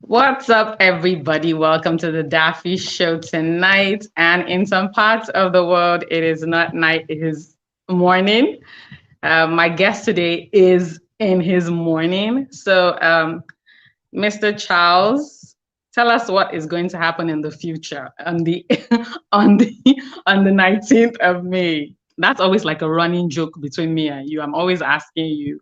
What's up, everybody? Welcome to the Daffy Show tonight. And in some parts of the world, it is not night, it is morning. My guest today is in his morning. Mr. Charles, tell us what is going to happen in the future on the on the on the 19th of May. That's always like a running joke between me and you. I'm always asking you,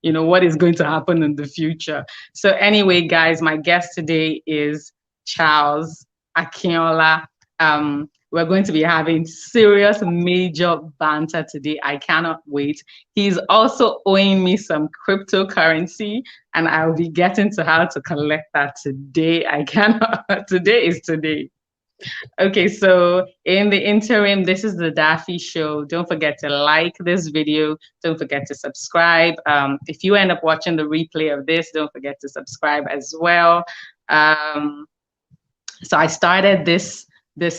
what is going to happen in the future. So anyway, guys, my guest today is Charles Akinola. We're going to be having serious major banter today. I cannot wait. He's also owing me some cryptocurrency, and I'll be getting to how to collect that today. I cannot. Today is today. Okay, so in the interim, this is the Daffy Show. Don't forget to like this video. Don't forget to subscribe. If you end up watching the replay of this, don't forget to subscribe as well. So I started this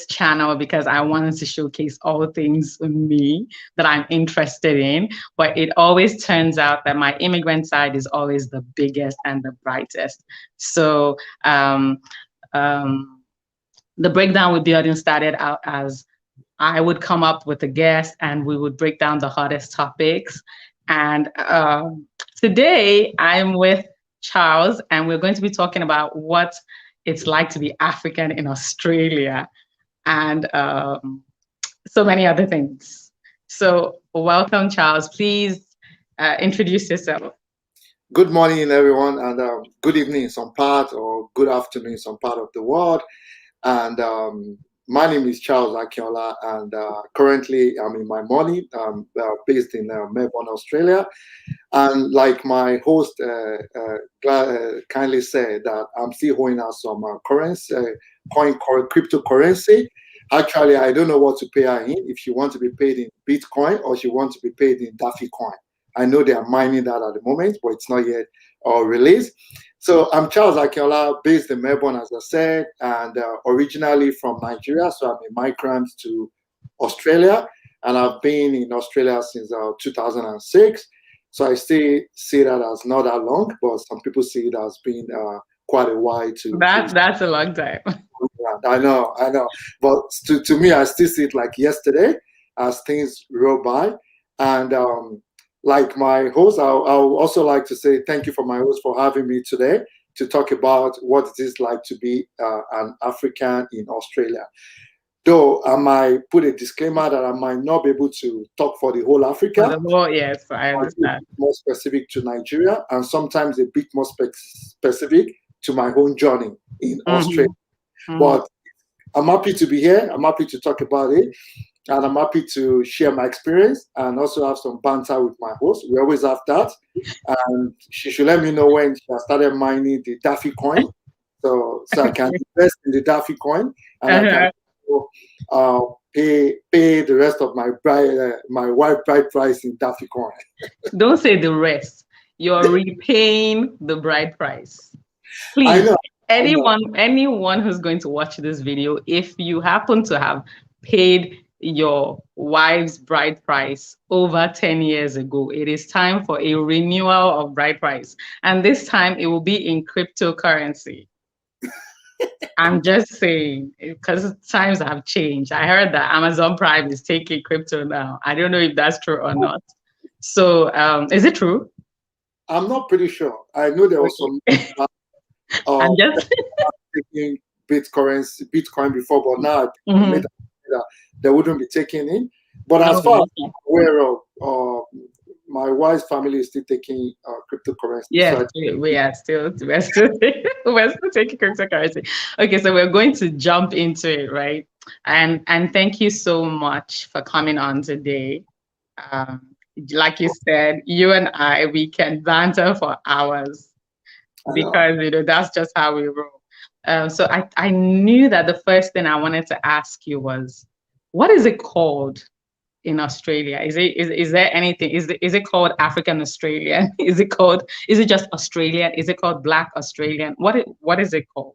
channel because I wanted to showcase all things me that I'm interested in. But it always turns out that my immigrant side is always the biggest and the brightest. So the breakdown with Biodun started out as I would come up with a guest and we would break down the hottest topics. And today I'm with Charles, and we're going to be talking about what it's like to be African in Australia and so many other things. So welcome, Charles. Please introduce yourself. Good morning, everyone, and good evening in some part, or good afternoon in some part of the world. And my name is Charles Akinola, and currently I'm in my morning. I'm based in Melbourne, Australia. And like my host kindly said, that I'm still holding out some currency, cryptocurrency. Actually, I don't know what to pay her in, if she wants to be paid in Bitcoin or she wants to be paid in Daffy coin. I know they are mining that at the moment, but it's not yet released. So I'm Charles Akinola, based in Melbourne, as I said, and originally from Nigeria. So I'm a migrant to Australia, and I've been in Australia since 2006. So I still see that as not that long, but some people see it as being quite a while to. That's a long time. I know. But to me, I still see it like yesterday as things roll by. And like my host, I would also like to say thank you for my host for having me today to talk about what it is like to be an African in Australia. Though I might put a disclaimer that I might not be able to talk for the whole Africa. Yes, I understand. More specific to Nigeria, and sometimes a bit more specific to my own journey in Australia. But I'm happy to be here. I'm happy to talk about it. And I'm happy to share my experience and also have some banter with my host. We always have that. And she should let me know when she has started mining the Daffy coin. So I can invest in the Daffy coin, and I can pay the rest of my wife bride price in Daffy coin. Don't say the rest. You're repaying the bride price. Please. I know. Anyone who's going to watch this video, if you happen to have paid your wife's bride price over 10 years ago, it is time for a renewal of bride price. And this time it will be in cryptocurrency. I'm just saying, because times have changed. I heard that Amazon Prime is taking crypto now. I don't know if that's true or not. So is it true? I'm not pretty sure. I know there was some I'm just taking Bitcoin before, but now they wouldn't be taking in. But as far as I'm aware of, my wife's family is still taking cryptocurrency. Yes, so we're still taking cryptocurrency. Okay, so we're going to jump into it, right? And thank you so much for coming on today. Like you said, you and we can banter for hours because that's just how we roll. So I knew that the first thing I wanted to ask you was, what is it called in Australia? Is there anything? Is it called African Australian? Is it just Australian? Is it called Black Australian? What is it called?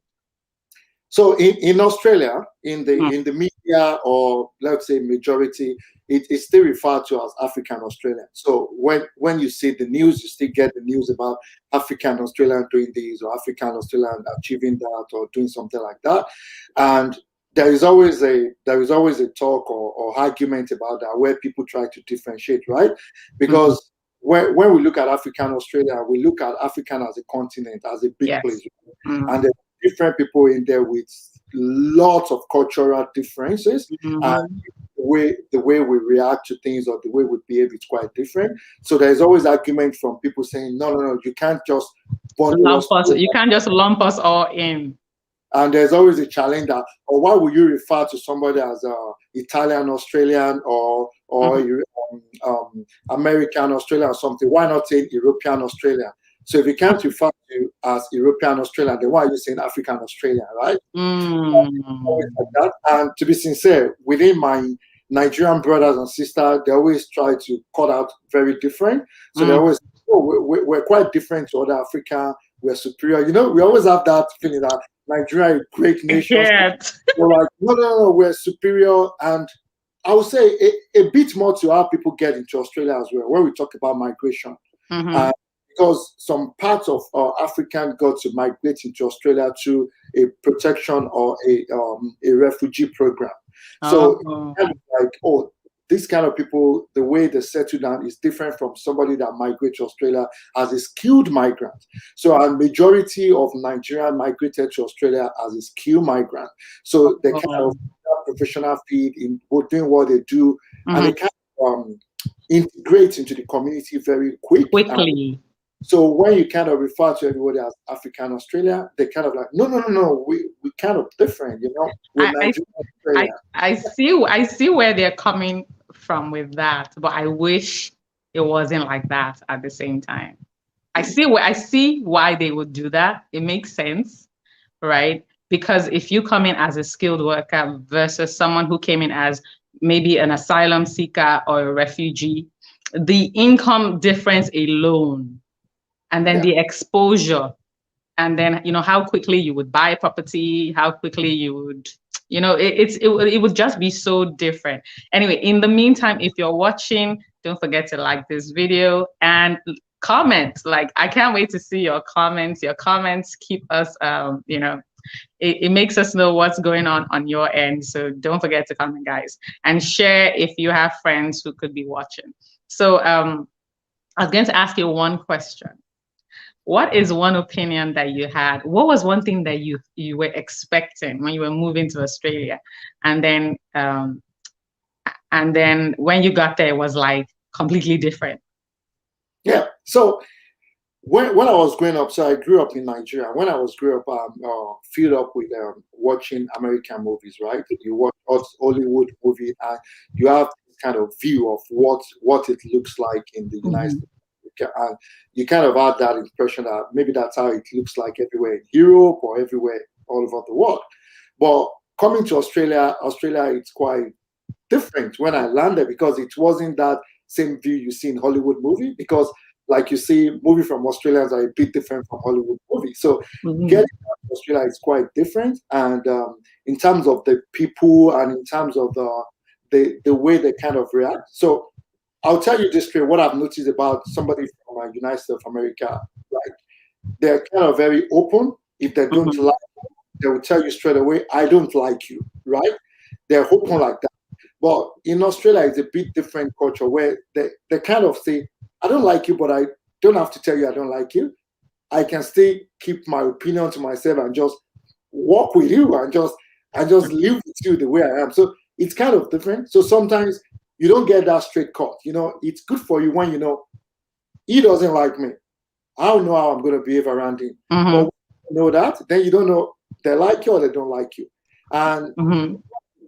So in Australia, in the media, or let's say majority, it's still referred to as African Australian. So when you see the news, you still get the news about African Australian doing this or African Australian achieving that or doing something like that. And there is always a talk or argument about that where people try to differentiate, right? Because when we look at African Australia, we look at African as a continent, as a big place, and there are different people in there with lots of cultural differences, and the way we react to things or the way we behave is quite different. So there's always argument from people saying, no, you can't just you can't just lump us all in. And there's always a challenge that, or why would you refer to somebody as Italian Australian or American Australian or something? Why not say European Australian? So if you can't refer to as European Australian, then why are you saying African Australian, right? Like that. And to be sincere, within my Nigerian brothers and sisters, they always try to cut out very different. So they always, we're quite different to other Africa. We're superior. You know, we always have that feeling that Nigeria is a great nation. We're like, no, we're superior. And I would say a bit more to how people get into Australia as well, when we talk about migration. Because some parts of African got to migrate into Australia to a protection or a refugee program. So kind of like, these kind of people, the way they settle down is different from somebody that migrates to Australia as a skilled migrant. So a majority of Nigerians migrated to Australia as a skilled migrant. So they kind of professional field in doing what they do, and they kind of integrate into the community very quickly. So when you kind of refer to everybody as African Australia, they kind of like, no, we kind of different, you know. I see where they're coming from with that, but I wish it wasn't like that at the same time. I see why they would do that. It makes sense, right? Because if you come in as a skilled worker versus someone who came in as maybe an asylum seeker or a refugee, the income difference alone, and then the exposure, and then, you know, how quickly you would buy property, how quickly you would, you know, it would just be so different. Anyway, in the meantime, if you're watching, don't forget to like this video and comment. Like, I can't wait to see your comments. Your comments keep us, you know, it makes us know what's going on your end. So don't forget to comment, guys, and share if you have friends who could be watching. So I was going to ask you one question. What is one opinion that you had? What was one thing that you were expecting when you were moving to Australia, and then when you got there, it was like completely different? Yeah. So when I was growing up, so I grew up in Nigeria. When I was growing up, filled up with watching American movies, right? You watch Hollywood movie, and you have this kind of view of what it looks like in the United States. And you kind of had that impression that maybe that's how it looks like everywhere in Europe or everywhere all over the world. But coming to Australia, it's quite different when I landed, because it wasn't that same view you see in Hollywood movie, because like you see, movie from Australians are a bit different from Hollywood movies. So getting out to Australia is quite different. And in terms of the people and in terms of the way they kind of react. So I'll tell you this, what I've noticed about somebody from United States of America, like, they're kind of very open. If they don't like you, they will tell you straight away, I don't like you, right? They're open like that. But in Australia, it's a bit different culture where they kind of say, I don't like you, but I don't have to tell you I don't like you. I can still keep my opinion to myself and just walk with you and just live with you the way I am. So it's kind of different. So sometimes you don't get that straight cut. You know, it's good for you when you know he doesn't like me. I don't know how I'm going to behave around him. But when you know that, then you don't know they like you or they don't like you. And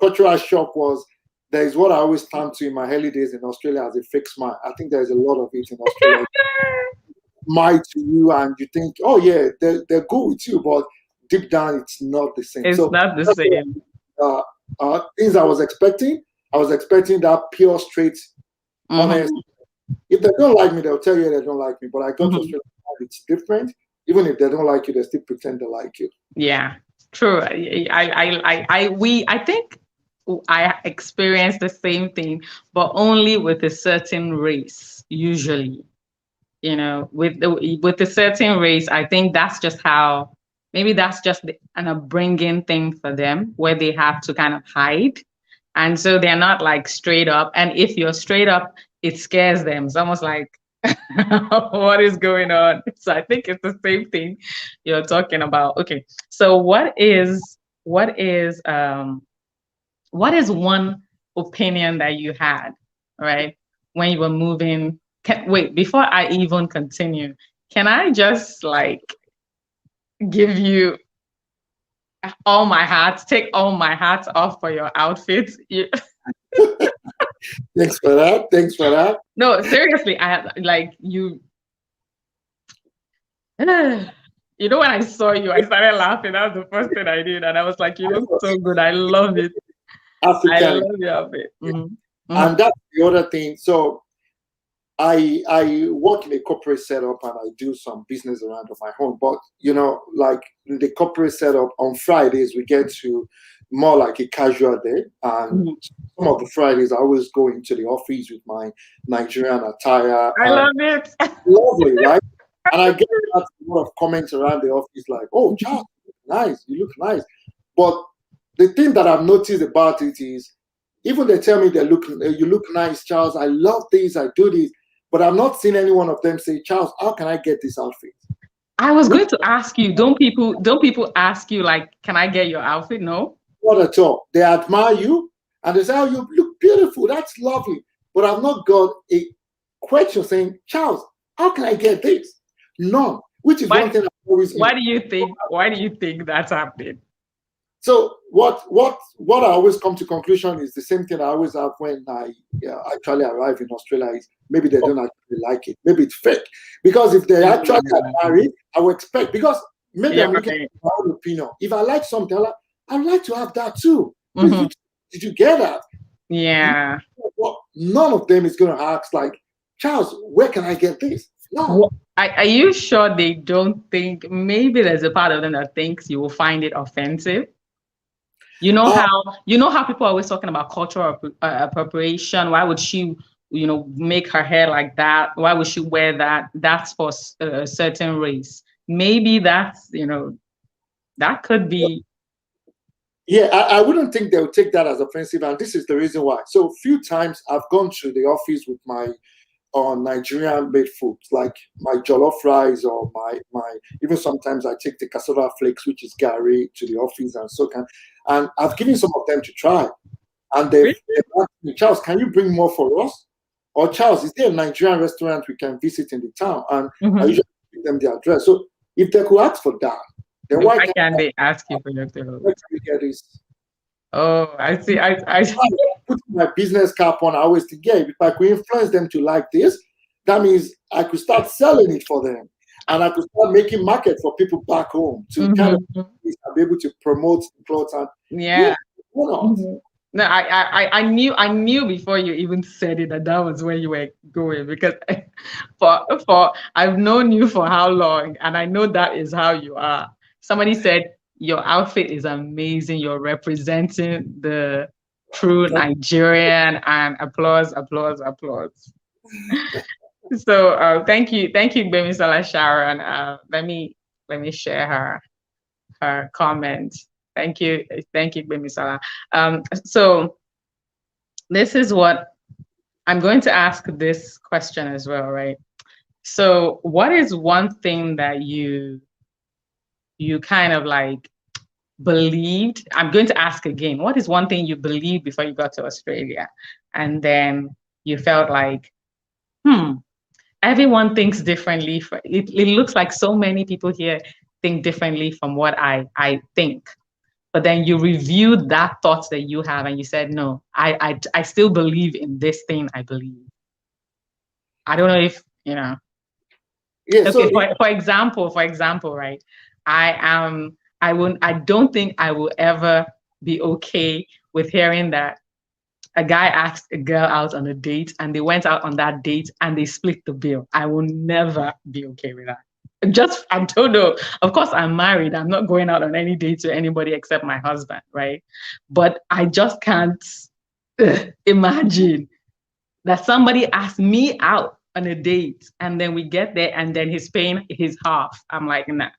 cultural shock was, there is what I always turn to in my early days in Australia as a fake smile. I think there's a lot of it in Australia. Smile to you, and you think, oh yeah, they're good with you, but deep down it's not the same. It's not the same. Things I was expecting that pure, straight, honest. If they don't like me, they'll tell you they don't like me. But I got to Australia, it's different. Even if they don't like you, they still pretend they like you. Yeah, true. I think I experience the same thing, but only with a certain race, usually. You know, with a certain race, I think that's just how, maybe that's just an upbringing thing for them, where they have to kind of hide. And so they're not like straight up. And if you're straight up, it scares them. It's almost like, what is going on? So I think it's the same thing you're talking about. Okay. So what is one opinion that you had, right, when you were moving? Wait, before I even continue, can I just like give you take all my hats off for your outfits? Thanks for that. Thanks for that. No, seriously, I had like you. You know, when I saw you, I started laughing. That was the first thing I did, and I was like, "You look so good. I love it. I African. love your outfit." Mm-hmm. And that's the other thing. So I work in a corporate setup and I do some business around of my home. But you know, like in the corporate setup, on Fridays we get to more like a casual day. And some of the Fridays I always go into the office with my Nigerian attire. I love it. Lovely, right? And I get a lot of comments around the office like, "Oh, Charles, you look nice. You look nice." But the thing that I've noticed about it is, even they tell me you look nice, Charles. I love this. I do this. But I've not seen any one of them say, "Charles, how can I get this outfit?" I was going to ask you, don't people ask you like, can I get your outfit? No? Not at all. They admire you and they say, "Oh, you look beautiful. That's lovely." But I've not got a question saying, "Charles, how can I get this?" None. Which is one thing I always. Why do you think that's happening? So what I always come to conclusion is the same thing I always have when I actually arrive in Australia is maybe they don't actually like it. Maybe it's fake. Because if they actually admire it, I would expect, because maybe I'm looking at my own opinion. If I like something, I'd like to have that too. Did you get that? Yeah. Well, none of them is going to ask like, "Charles, where can I get this?" No. Are you sure they don't think, maybe there's a part of them that thinks you will find it offensive? You know how people are always talking about cultural appropriation. Why would she, make her hair like that? Why would she wear that? That's for a certain race. Maybe that's, that could be. Yeah, I wouldn't think they'll take that as offensive, and this is the reason why. So a few times I've gone to the office with my Nigerian made foods like my jollof rice or my even sometimes I take the cassava flakes, which is gari, to the office and so can. And I've given some of them to try, and they've asked me, "Charles, can you bring more for us?" Or, "Charles, is there a Nigerian restaurant we can visit in the town?" And I usually give them the address. So if they could ask for that, then why can't they ask you for your where can we get this? Oh, I see. I put my business cap on. I always think, yeah, if I could influence them to like this, that means I could start selling it for them, and I could start making market for people back home to kind of be able to promote the clothes. And no, I knew before you even said it that was where you were going, because for I've known you for how long, and I know that is how you are. Somebody said your outfit is amazing. You're representing the true Nigerian, and applause. So thank you, Gbemisola Sharon. Let me share her comment. Thank you, Gbemisola. So this is what I'm going to ask this question as well, right? So what is one thing that you kind of like believed? I'm going to ask again. What is one thing you believed before you got to Australia, and then you felt like, everyone thinks differently. It looks like so many people here think differently from what I think. But then you reviewed that thought that you have, and you said, no, I still believe in this thing I believe. I don't know if, Yeah, okay, so for example, right? I don't think I will ever be okay with hearing that a guy asked a girl out on a date and they went out on that date and they split the bill. I will never be okay with that. Just, I don't know. Of course, I'm married. I'm not going out on any date to anybody except my husband, right? But I just can't imagine that somebody asked me out on a date and then we get there and then he's paying his half. I'm like, nah.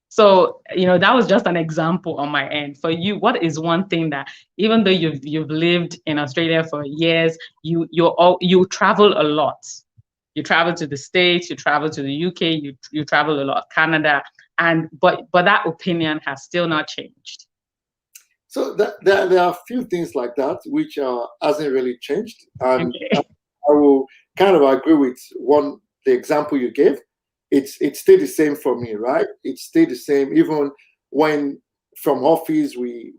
So, that was just an example on my end. For you, what is one thing that, even though you've lived in Australia for years, you travel a lot. You travel to the States, you travel to the UK, you travel a lot, Canada, and but that opinion has still not changed. So there are a few things like that which hasn't really changed, and Okay. I will kind of agree with the example you gave. It stayed the same for me, right? It stayed the same even when from office we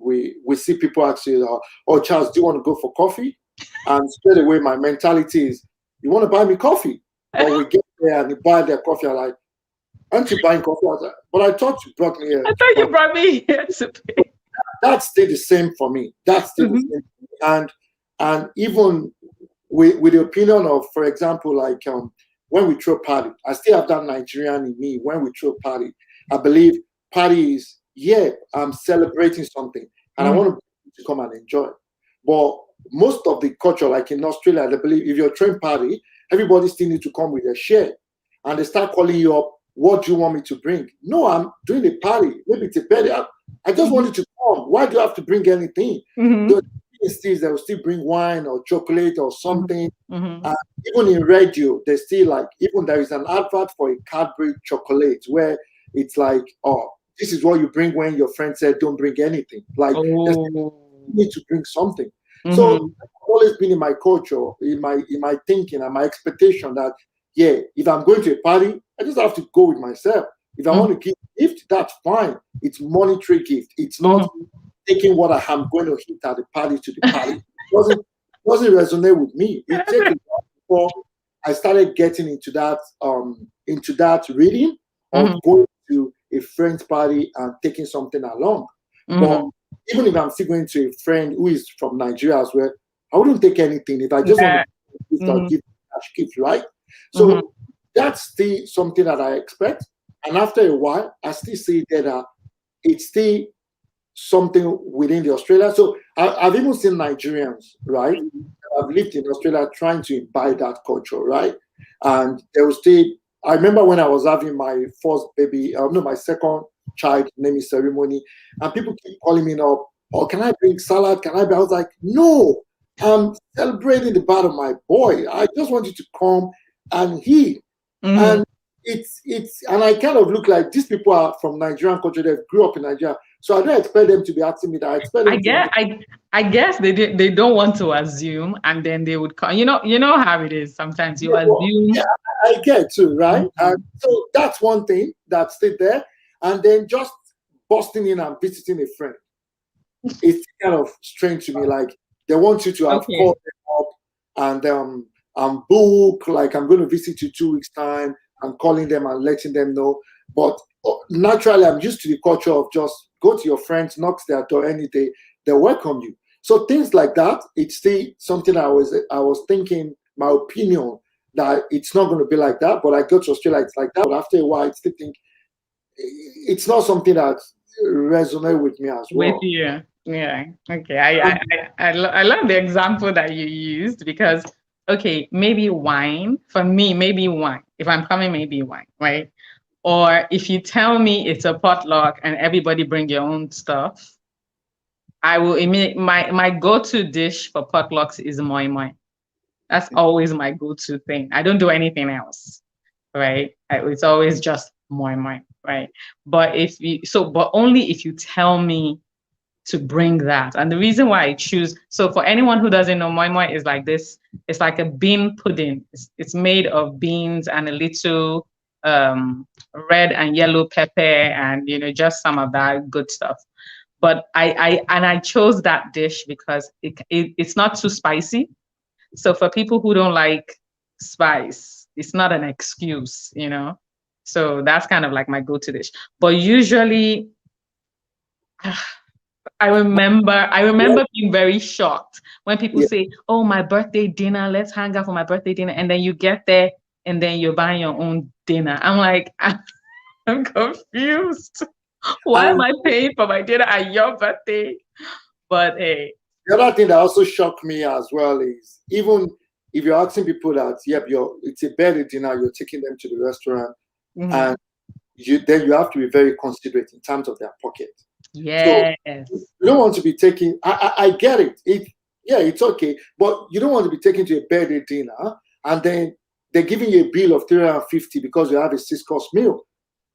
see people actually, oh Charles, do you want to go for coffee? And straight away my mentality is, you want to buy me coffee? Or we get there and you buy their coffee, I'm like, aren't you buying coffee? I was like, but I thought you brought me here. I thought you brought me here to pay. That stayed the same for me. That stayed the same. And even with the opinion of, for example, like when we throw party, I still have that Nigerian in me. When we throw party, I believe party is, yeah, I'm celebrating something and I want to come and enjoy. But most of the culture, like in Australia, they believe if you're throwing party, everybody still need to come with a share. And they start calling you up, what do you want me to bring? No, I'm doing a party. Maybe it's a birthday. I just wanted to come. Why do you have to bring anything? The things they will still bring wine or chocolate or something. Even in radio, they still like, even there is an advert for a Cadbury chocolate where it's like, oh, this is what you bring when your friend said don't bring anything. Like, you need to bring something. So it's always been in my culture, in my thinking and my expectation that, yeah, if I'm going to a party, I just have to go with myself. If I want to give a gift, that's fine. It's monetary gift. It's not taking what I am going to hit at the party to the party. It doesn't resonate with me. It takes a while before I started getting into that reading of going to a friend's party and taking something along. But even if I'm still going to a friend who is from Nigeria as well, I wouldn't take anything. If I just want to gift, I'll give cash gift, right? So that's still something that I expect. And after a while, I still see that it's still something within the Australia. So I've even seen Nigerians, right? I've lived in Australia trying to imbibe that culture, right? And they will still, I remember when I was having my first baby, no, my second child naming ceremony, and people keep calling me up, oh, can I bring salad? Can I I was like, no, I'm celebrating the birth of my boy. I just want you to come and eat. And and I kind of look like these people are from Nigerian culture. They grew up in Nigeria, so I don't expect them to be asking me that. I expect them I guess they don't want to assume, and then they would come. You know how it is. Sometimes you assume. Yeah, I get too, right? And so that's one thing that stayed there, and then just busting in and visiting a friend. It's kind of strange to me. Like they want you to have called them up and book. Like I'm going to visit you 2 weeks time. And calling them and letting them know. But naturally, I'm used to the culture of just go to your friends, knock their door any day, they welcome you. So things like that, it's still something I was thinking, my opinion, that it's not going to be like that. But I go to Australia, it's like that. But after a while, I still think it's not something that resonates with me as well. With you. Yeah. Okay. I love the example that you used because, okay, maybe wine. For me, maybe wine. If I'm coming, maybe wine, right? Or if you tell me it's a potluck and everybody bring your own stuff, I will my go-to dish for potlucks is moi moi. That's always my go-to thing. I don't do anything else, right? It's always just moi moi, right? But but only if you tell me to bring that. And the reason why I choose, so for anyone who doesn't know, moi moi is like this. It's like a bean pudding. It's made of beans and a little red and yellow pepper and, just some of that good stuff. But I chose that dish because it's not too spicy. So for people who don't like spice, it's not an excuse, So that's kind of like my go-to dish. But usually, I remember being very shocked when people say, oh, my birthday dinner, let's hang out for my birthday dinner. And then you get there and then you're buying your own dinner. I'm like, I'm confused. Why am I paying for my dinner at your birthday? But hey. The other thing that also shocked me as well is, even if you're asking people that, yep, it's a birthday dinner, you're taking them to the restaurant, and then you have to be very considerate in terms of their pocket. Yes. So you don't want to be taking. I get it. Yeah, it's okay, but you don't want to be taken to a birthday dinner and then they're giving you a bill of 350 because you have a 6-course meal.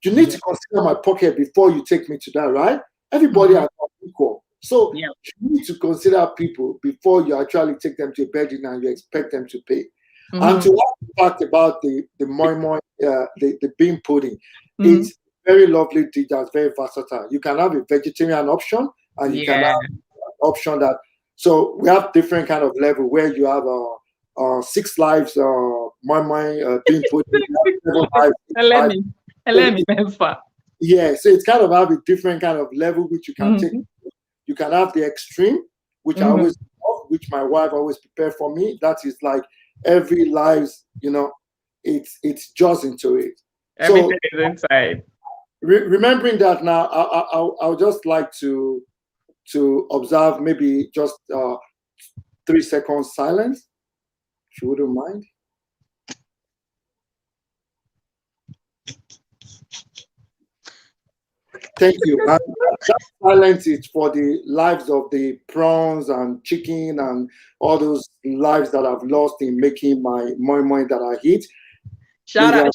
You need to consider my pocket before you take me to that, right? Everybody are not equal. So you need to consider people before you actually take them to a birthday dinner and you expect them to pay. And to what you talked about the moi moi, the bean pudding, it's very lovely dish that's very versatile. You can have a vegetarian option and you can have an option that, so we have different kind of level where you have 6 lives moi moi bean pudding. Yeah, so it's kind of have a different kind of level which you can take. You can have the extreme, which I always love, which my wife always prepared for me. That is like every lives, it's just into it. Everything is inside. Remembering that now, I would just like to observe maybe just 3 seconds silence, if you wouldn't mind. Thank you. That silence is for the lives of the prawns and chicken and all those lives that I've lost in making my moi moi that I eat. Shout out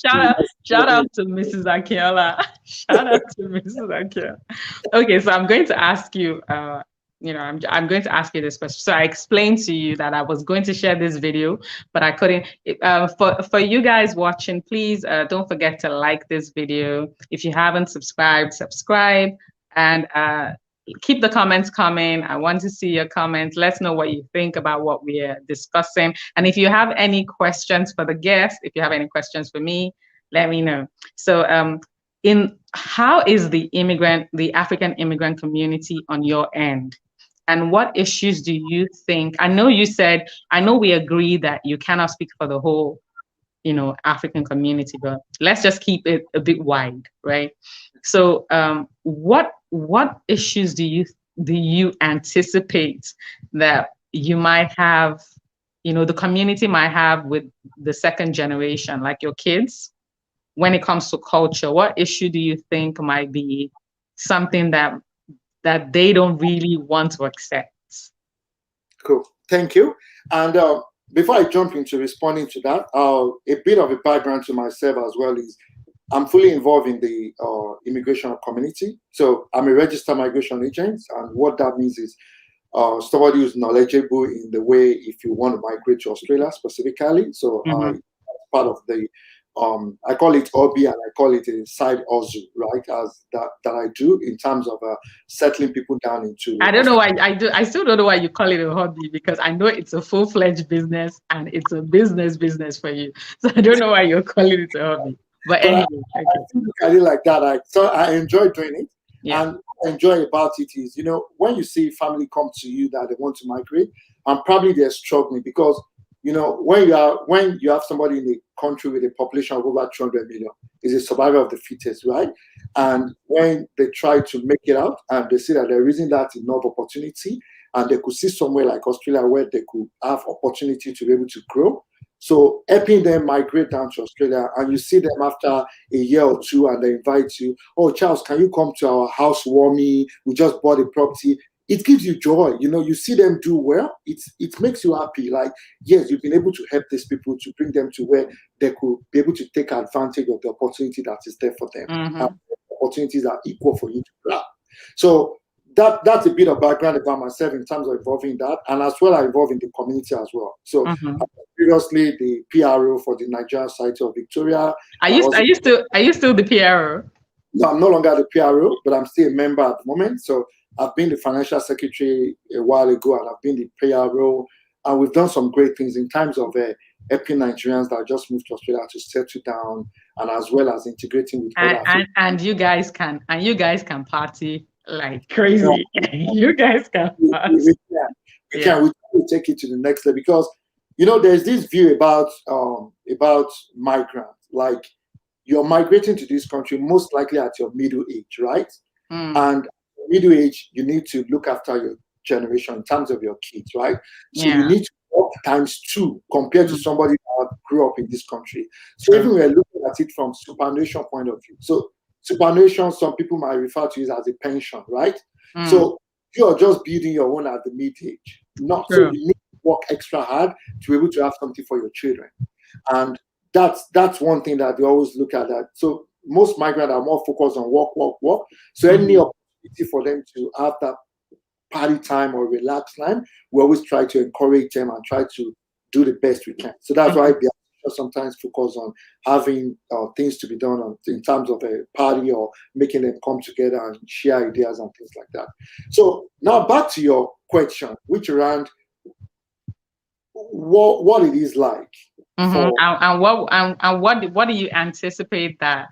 to Mrs. Akinola. Shout out to Mrs. Akinola. Okay, so I'm going to ask you, I'm going to ask you this question. So I explained to you that I was going to share this video, but I couldn't. For you guys watching, please don't forget to like this video. If you haven't subscribed, subscribe, and keep the comments coming. I want to see your comments. Let's know what you think about what we are discussing. And if you have any questions for the guests, if you have any questions for me, let me know. So how is the African immigrant community on your end? And what issues do you think? I know we agree that you cannot speak for the whole, African community, but let's just keep it a bit wide, right? So what issues do you anticipate that you might have, the community might have with the second generation, like your kids, when it comes to culture? What issue do you think might be something that they don't really want to accept? Cool. Thank you. And before I jump into responding to that, a bit of a background to myself as well is I'm fully involved in the immigration community. So I'm a registered migration agent. And what that means is somebody who's knowledgeable in the way if you want to migrate to Australia specifically. So I'm part of the I call it hobby and I call it a side hustle, right? As that I do in terms of settling people down into. I don't know why I still don't know why you call it a hobby, because I know it's a full-fledged business and it's a business for you. So I don't know why you're calling it a hobby. But anyway, I look at it like that. So I enjoy doing it. Yeah. And what I enjoy about it is, when you see family come to you that they want to migrate, and probably they're struggling because when you have somebody in a country with a population of over 200 million, is a survivor of the fittest, right? And when they try to make it out and they see that there isn't that enough opportunity, and they could see somewhere like Australia where they could have opportunity to be able to grow. So helping them migrate down to Australia, and you see them after a year or two and they invite you, oh, Charles, can you come to our housewarming? We just bought a property. It gives you joy. You see them do well. It makes you happy. Like, yes, you've been able to help these people to bring them to where they could be able to take advantage of the opportunity that is there for them. And opportunities are equal for you to grab. So that's a bit of background about myself in terms of involving in that, and as well I involve in the community as well. So I was previously the PRO for the Nigerian Society of Victoria. Are you still the PRO? No, I'm no longer the PRO, but I'm still a member at the moment. So I've been the financial secretary a while ago, and I've been the PRO, and we've done some great things in terms of helping Nigerians that just moved to Australia to settle down, and as well as integrating with others. And you guys can party like crazy. You guys can party. We can take it to the next level, because there's this view about migrants, like you're migrating to this country most likely at your middle age, right? Mm. And middle age, you need to look after your generation in terms of your kids, right? So you Yeah. need to work times two compared to Mm. somebody that grew up in this country. So True. even we're looking at it from superannuation point of view. So superannuation, some people might refer to it as a pension, right? Mm. So you are just building your own at the mid age. Not so True. you need to work extra hard to be able to have something for your children. And that's one thing that they always look at that. So most migrants are more focused on work, work, work. So any opportunity for them to have that party time or relax time, we always try to encourage them and try to do the best we can. So that's why we sometimes focus on having things to be done in terms of a party or making them come together and share ideas and things like that. So now back to your question, which around what it is like for And what do you anticipate that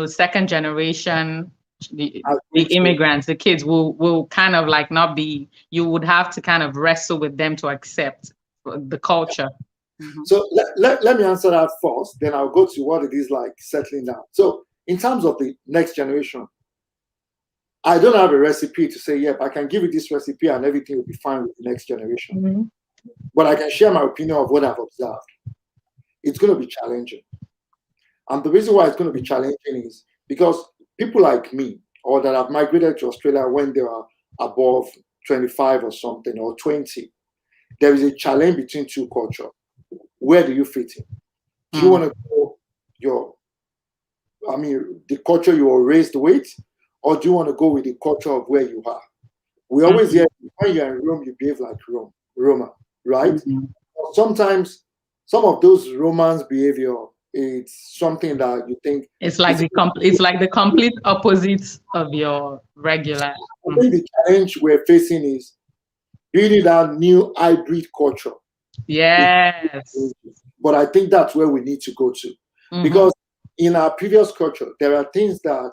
second generation the immigrants, the kids will kind of like not be, you would have to kind of wrestle with them to accept the culture. So let me answer that first, then I'll go to what it is like settling down. So in terms of the next generation, I don't have a recipe to say, yep, I can give you this recipe and everything will be fine with the next generation. But I can share my opinion of what I've observed. It's going to be challenging. And the reason why it's going to be challenging is because people like me, or that have migrated to Australia when they are above 25 or something, or 20, there is a challenge between two cultures. Where do you fit in? Do you want to go the culture you were raised with, or do you want to go with the culture of where you are? We always hear when you're in Rome, you behave like Roma, right? Sometimes some of those Romans' behavior, it's something that you think it's like the complete opposite of your regular. I think the challenge we're facing is building that new hybrid culture. Yes. But I think that's where we need to go to. Because in our previous culture, there are things that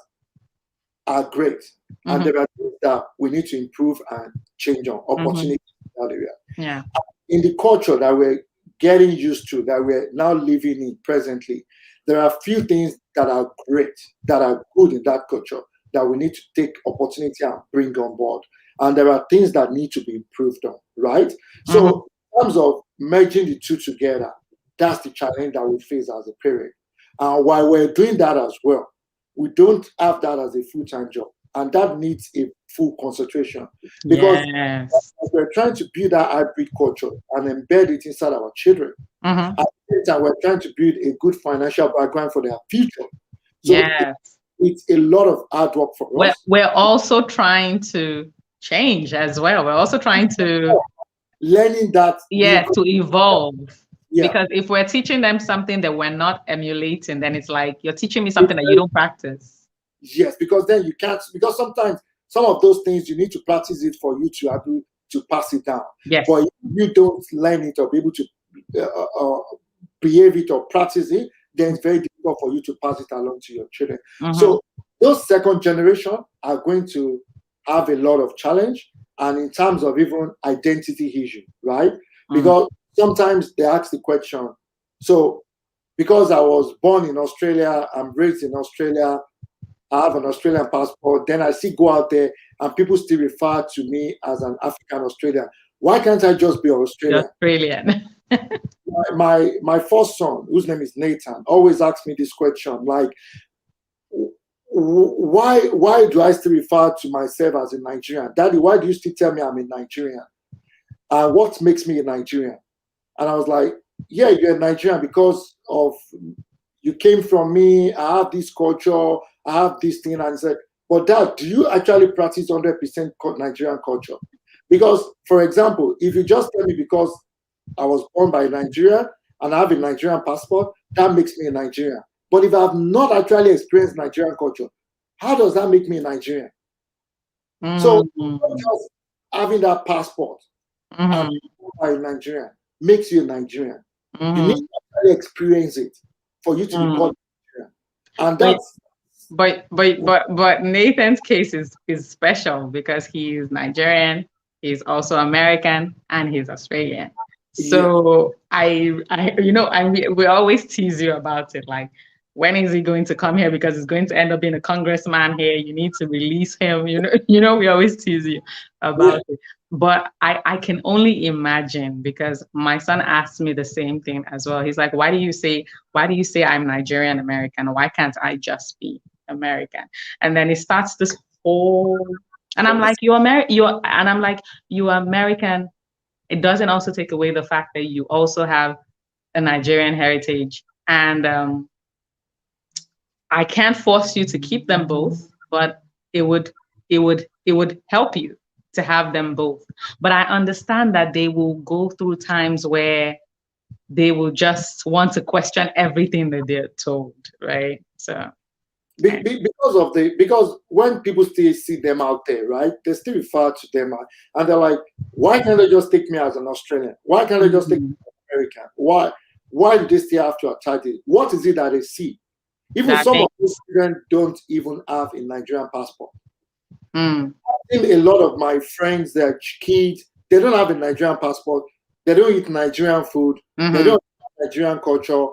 are great, and there are things that we need to improve and change on, opportunities in that area. Yeah. In the culture that we're getting used to, that we're now living in presently, there are a few things that are great, that are good in that culture, that we need to take opportunity and bring on board. And there are things that need to be improved on, right? So in terms of merging the two together, that's the challenge that we face as a parent. And while we're doing that as well, we don't have that as a full-time job. And that needs a full concentration. Because we're trying to build that hybrid culture and embed it inside our children. At the same time, we're trying to build a good financial background for their future. So it's a lot of hard work for us. We're also trying to change as well. We're also trying to learning that to evolve. Because if we're teaching them something that we're not emulating, then it's like you're teaching me something that you don't practice. Yes, because then you can't, because sometimes some of those things you need to practice it for you to able to pass it down. Yes. But if you don't learn it or be able to behave it or practice it, then it's very difficult for you to pass it along to your children. So those second generation are going to have a lot of challenge, and in terms of even identity issue, right? Because sometimes they ask the question, so because I was born in Australia, I'm raised in Australia, I have an Australian passport, then I still go out there and people still refer to me as an African Australian. Why can't I just be Australian? My first son, whose name is Nathan, always asks me this question, like, why do I still refer to myself as a Nigerian? Daddy, why do you still tell me I'm a Nigerian? And what makes me a Nigerian? And I was like, yeah, you're a Nigerian because of you came from me, I have this culture, I have this thing. And he said, but Dad, do you actually practice 100% Nigerian culture? Because, for example, if you just tell me because I was born by Nigeria and I have a Nigerian passport, that makes me a Nigerian. But if I have not actually experienced Nigerian culture, how does that make me a Nigerian? So just having that passport and by a Nigerian makes you a Nigerian. You need to actually experience it for you to be called Nigerian. And that's but Nathan's case is special because he's Nigerian, he's also American, and he's Australian. So we always tease you about it, like when is he going to come here? Because he's going to end up being a congressman here. You need to release him. We always tease you Yeah. about it. But I can only imagine, because my son asked me the same thing as well. He's like, why do you say I'm Nigerian American? Why can't I just be American? And then it starts this whole, and I'm like, you're American. It doesn't also take away the fact that you also have a Nigerian heritage. And I can't force you to keep them both, but it would help you to have them both. But I understand that they will go through times where they will just want to question everything that they're told, right? So Because when people still see them out there, right, they still refer to them and they're like, why can't they just take me as an Australian? Why can't they just take me as an American? Why do they still have to attach it? What is it that they see? Even that some of makes those children don't even have a Nigerian passport. mm, I think a lot of my friends, their kids, they don't have a Nigerian passport. They don't eat Nigerian food. They don't have Nigerian culture.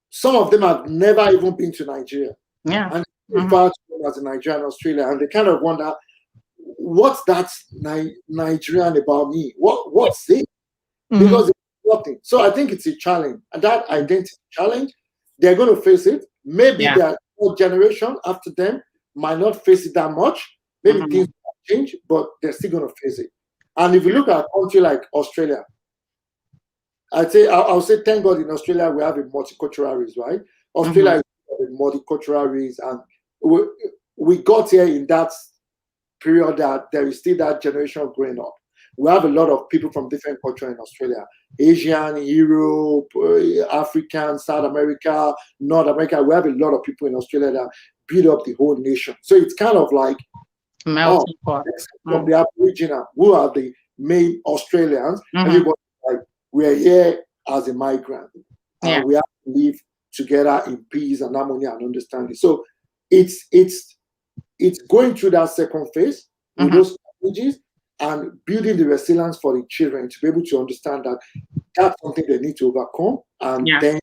Some of them have never even been to Nigeria. yeah. And they refer to them as a Nigerian Australia. And they kind of wonder, what's that Nigerian about me? What's it? Because it's nothing. So I think it's a challenge. And that identity challenge, they're going to face it. Maybe Yeah. their generation after them might not face it that much. Maybe things will change, but they're still going to face it. And if you look at a country like Australia, I'll say thank God in Australia we have a multicultural race, right? Australia is a multicultural race, and we got here in that period that there is still that generation growing up. We have a lot of people from different cultures in Australia: Asian, Europe, African, South America, North America. We have a lot of people in Australia that build up the whole nation. So it's kind of like, Melting pot. from the Aboriginal, who are the main Australians, everybody like, we're here as a migrant, and we have to live together in peace and harmony and understanding. So it's going through that second phase with those challenges and building the resilience for the children to be able to understand that that's something they need to overcome, and then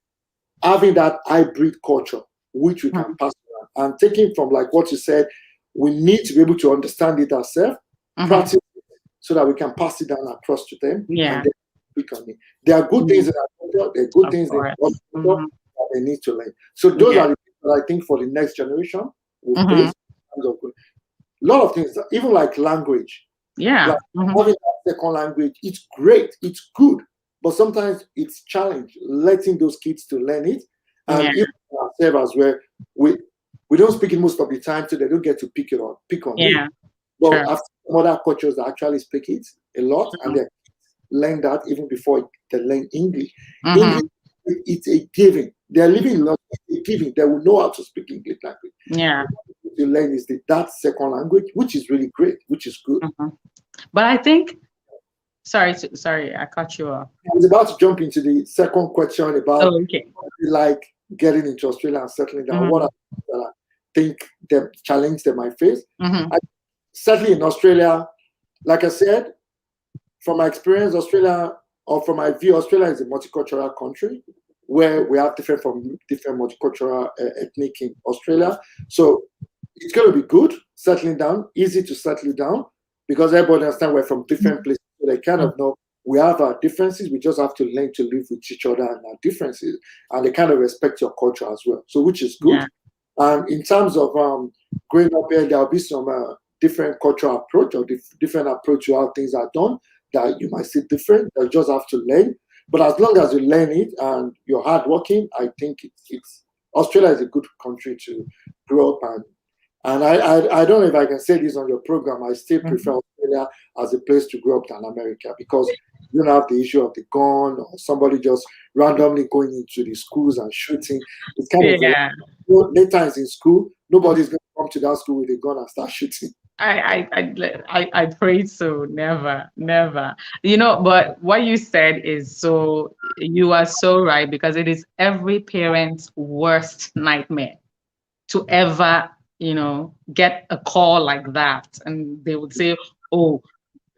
having that hybrid culture which we can pass around. And taking from like what you said, we need to be able to understand it ourselves, practice it, so that we can pass it down across to them. Yeah. And then on it. There are good things in our culture, there are good things in our culture that they need to learn. So those are the things that I think for the next generation will face. A lot of things, even like language. Yeah. Like having that second language, it's great, it's good, but sometimes it's challenge letting those kids to learn it. And even ourselves as well, we don't speak it most of the time, so they don't get to pick on it. But after other cultures that actually speak it a lot, and they learn that even before they learn English. English, it's a giving. They're living in a giving. They will know how to speak English language. Yeah. What you learn is that second language, which is really great, which is good. But I think, sorry, I cut you off. I was about to jump into the second question about like getting into Australia and settling down. What I think the challenge they might face. Certainly in Australia, like I said, from my experience, Australia, or from my view, Australia is a multicultural country where we have different multicultural ethnic in Australia. So it's going to be good settling down, easy to settle down, because everybody understands we're from different places. So they kind of know we have our differences. We just have to learn to live with each other and our differences, and they kind of respect your culture as well. So which is good. And in terms of growing up here, there'll be some different cultural approach or different approach to how things are done that you might see different. You just have to learn. But as long as you learn it and you're hardworking, I think it's Australia is a good country to grow up. And I don't know if I can say this on your program. I still prefer Australia as a place to grow up than America, because you don't have the issue of the gun or somebody just randomly going into the schools and shooting. It's kind of later in school, nobody's going to come to that school with a gun and start shooting. I pray so. Never. But what you said is you are so right, because it is every parent's worst nightmare to ever, get a call like that. And they would say, oh,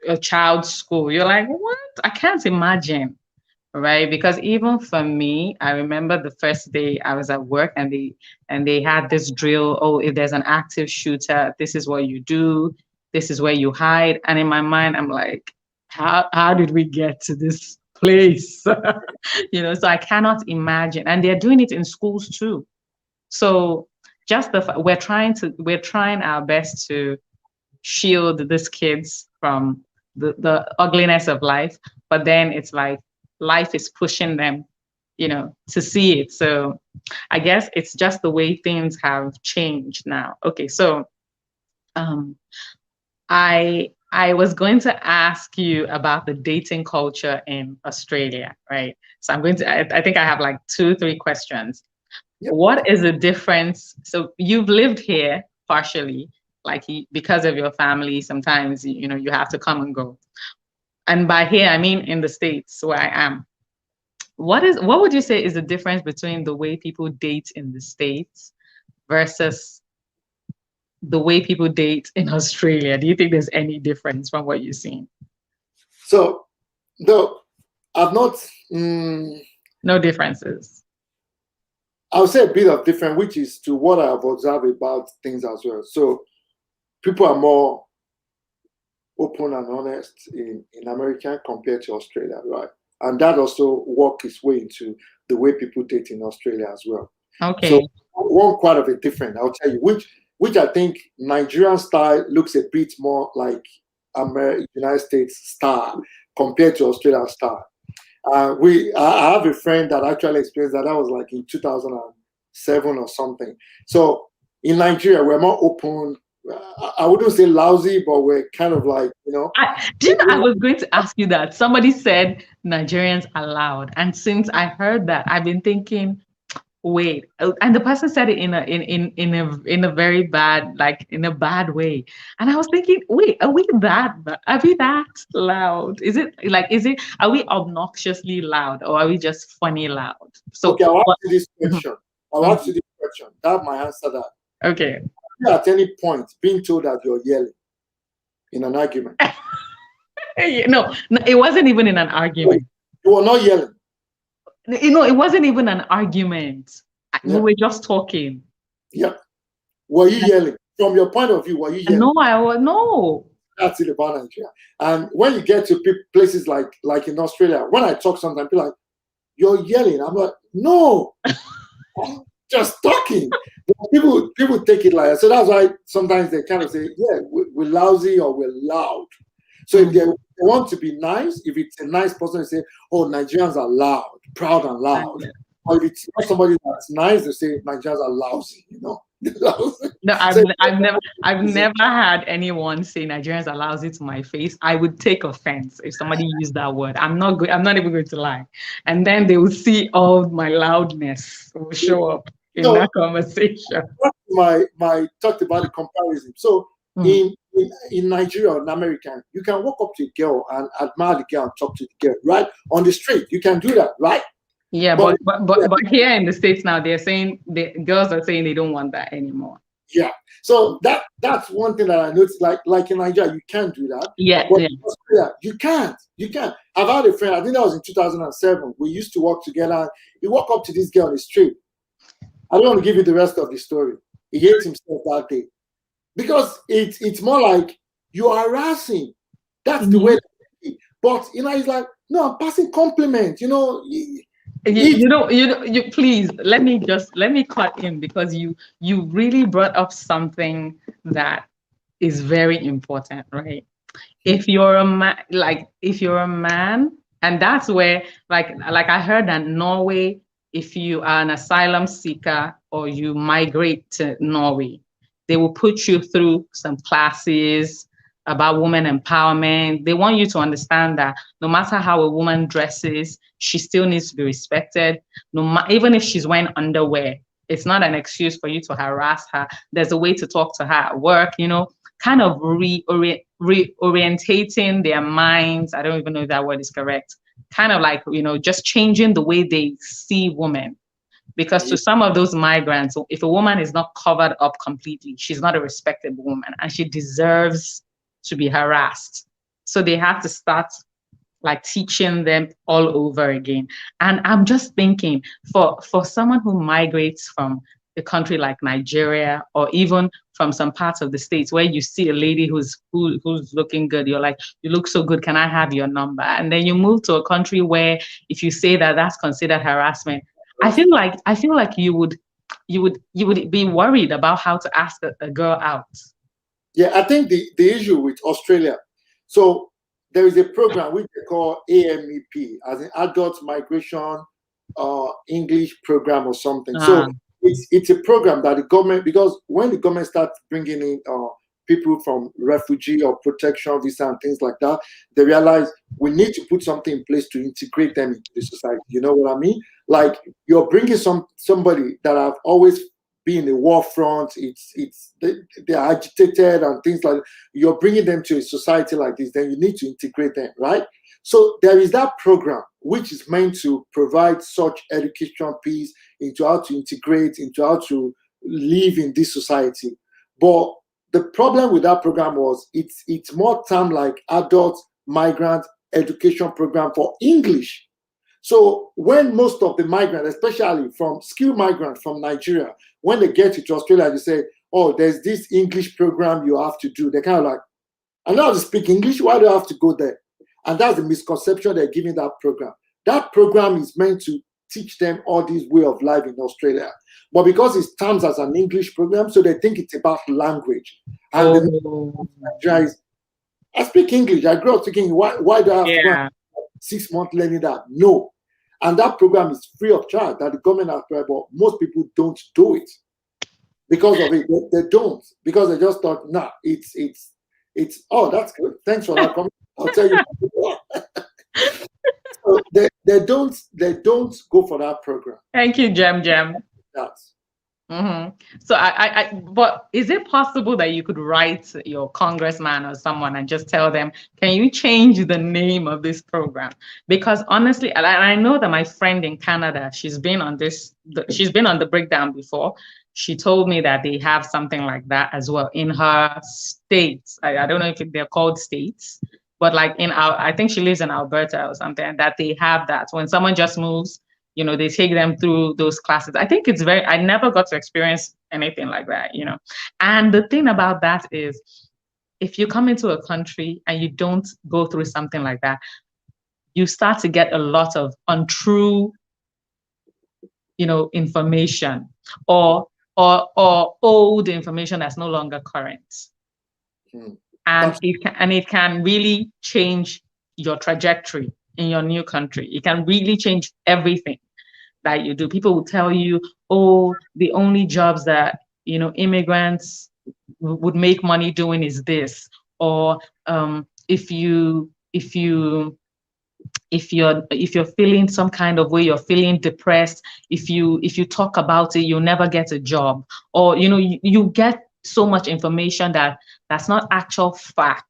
a child's school. You're like, what? I can't imagine. right? Because even for me, I remember the first day I was at work and they had this drill. Oh, if there's an active shooter, this is what you do. This is where you hide. And in my mind, I'm like, how did we get to this place? So I cannot imagine. And they're doing it in schools too. So just we're trying our best to shield these kids from the ugliness of life, but then it's like life is pushing them, to see it. So I guess it's just the way things have changed now. Okay, so um I was going to ask you about the dating culture in Australia, right? So I think I have like two, three questions. Yep. What is the difference? So you've lived here partially, like because of your family. Sometimes you have to come and go. And by here, I mean in the States where I am. What would you say is the difference between the way people date in the States versus the way people date in Australia? Do you think there's any difference from what you've seen? So, though I've not, No differences. I would say a bit of different, which is to what I've observed about things as well. So, people are more open and honest in America compared to Australia, right? And that also works its way into the way people date in Australia as well. Okay. So one quite of a different, I'll tell you, which I think Nigerian style looks a bit more like United States style compared to Australian style. I have a friend that actually experienced that. That was like in 2007 or something. So in Nigeria, we're more open. I wouldn't say lousy, but we're kind of like, I was going to ask you that. Somebody said Nigerians are loud, and since I heard that, I've been thinking, wait. And the person said it in a very bad, like in a bad way, and I was thinking, wait, are we that loud? Are we obnoxiously loud, or are we just funny loud? So okay, I'll ask you this question. That might answer that. Okay. At any point being told that you're yelling in an argument? No, it wasn't even in an argument. You were not yelling. It wasn't even an argument. Yeah. We were just talking. Yeah. Were you yelling? From your point of view, were you yelling? No, I was no. That's it about Nigeria. And when you get to places like in Australia, when I talk sometimes, people are like, you're yelling. I'm like, no, I'm just talking. But people take it like that. So that's why sometimes they kind of say, yeah, we're lousy or we're loud. So if they want to be nice, if it's a nice person, they say, oh, Nigerians are loud, proud and loud. Or if it's not somebody that's nice, they say Nigerians are lousy, No, I've never had anyone say Nigerians are lousy to my face. I would take offense if somebody used that word. I'm not even going to lie. And then they will see all my loudness will show up in that conversation. My talked about the comparison. So in Nigeria or in America, you can walk up to a girl and admire the girl and talk to the girl, right? On the street, you can do that, right? Yeah, but here in the States now, they're saying the girls are saying they don't want that anymore. Yeah. So that's one thing that I noticed. Like in Nigeria, you can't do that. Yeah. But in Australia, you can't. I've had a friend, I think that was in 2007. We used to work together. He walked up to this girl on the street. I don't want to give you the rest of the story. He hates himself that day. Because it's more like you are harassing. That's the way. But he's like, no, I'm passing compliments. Please let me cut in because you really brought up something that is very important, right? If you're a man, and that's where like I heard that Norway, if you are an asylum seeker or you migrate to Norway, they will put you through some classes about women empowerment. They want you to understand that no matter how a woman dresses, she still needs to be respected. Even if she's wearing underwear, it's not an excuse for you to harass her. There's a way to talk to her at work, kind of reorientating their minds. I don't even know if that word is correct. Kind of like, just changing the way they see women. Because to some of those migrants, if a woman is not covered up completely, she's not a respectable woman and she deserves to be harassed. So they have to start like teaching them all over again. And I'm just thinking, for someone who migrates from a country like Nigeria, or even from some parts of the States where you see a lady who's looking good, you're like, you look so good, can I have your number? And then you move to a country where if you say that, that's considered harassment. I feel like you would be worried about how to ask a girl out. Yeah, I think the issue with Australia, so there is a program which they call AMEP, as an Adult Migration English Program or something. So Uh, it's a program that the government, because when the government starts bringing in people from refugee or protection visa and things like that, they realize we need to put something in place to integrate them into the society. You know what I mean? Like, you're bringing somebody that have always been in the war front. They're agitated and things like that. You're bringing them to a society like this, then you need to integrate them, right? So there is that program which is meant to provide such education piece into how to integrate, into how to live in this society. But the problem with that program was it's more termed like adult migrant education program for English. So when most of the migrants, especially from skilled migrants from Nigeria, when they get to Australia, they say, oh, there's this English program you have to do. They're kind of like, I know how to speak English, why do I have to go there? And that's the misconception they're giving that program. That program is meant to teach them all this way of life in Australia. But because it stands as an English program, so they think it's about language. And the Nigeria is, I speak English, I grew up speaking, why do I have to go 6 months learning that? No. And that program is free of charge that the government has provided, but most people don't do it because of it. They don't, because they just thought, nah, it's oh, that's good. Thanks for that comment. I'll tell you. So they don't go for that program. Thank you, Jem. That's So but is it possible that you could write your congressman or someone and just tell them, can you change the name of this program? Because honestly, and I know that my friend in Canada, she's been on the breakdown before. She told me that they have something like that as well in her states. I don't know if they're called states, but like I think she lives in Alberta or something, that they have that. When someone just moves, they take them through those classes. I think I never got to experience anything like that, And the thing about that is, if you come into a country and you don't go through something like that, you start to get a lot of untrue, information or old information that's no longer current. And it can really change your trajectory in your new country. It can really change everything that you do. People will tell you, oh, the only jobs that immigrants would make money doing is this, or if you're feeling some kind of way, you're feeling depressed, if you talk about it, you'll never get a job, or you get so much information that's not actual fact.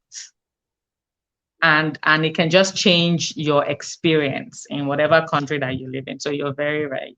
And it can just change your experience in whatever country that you live in. So you're very right.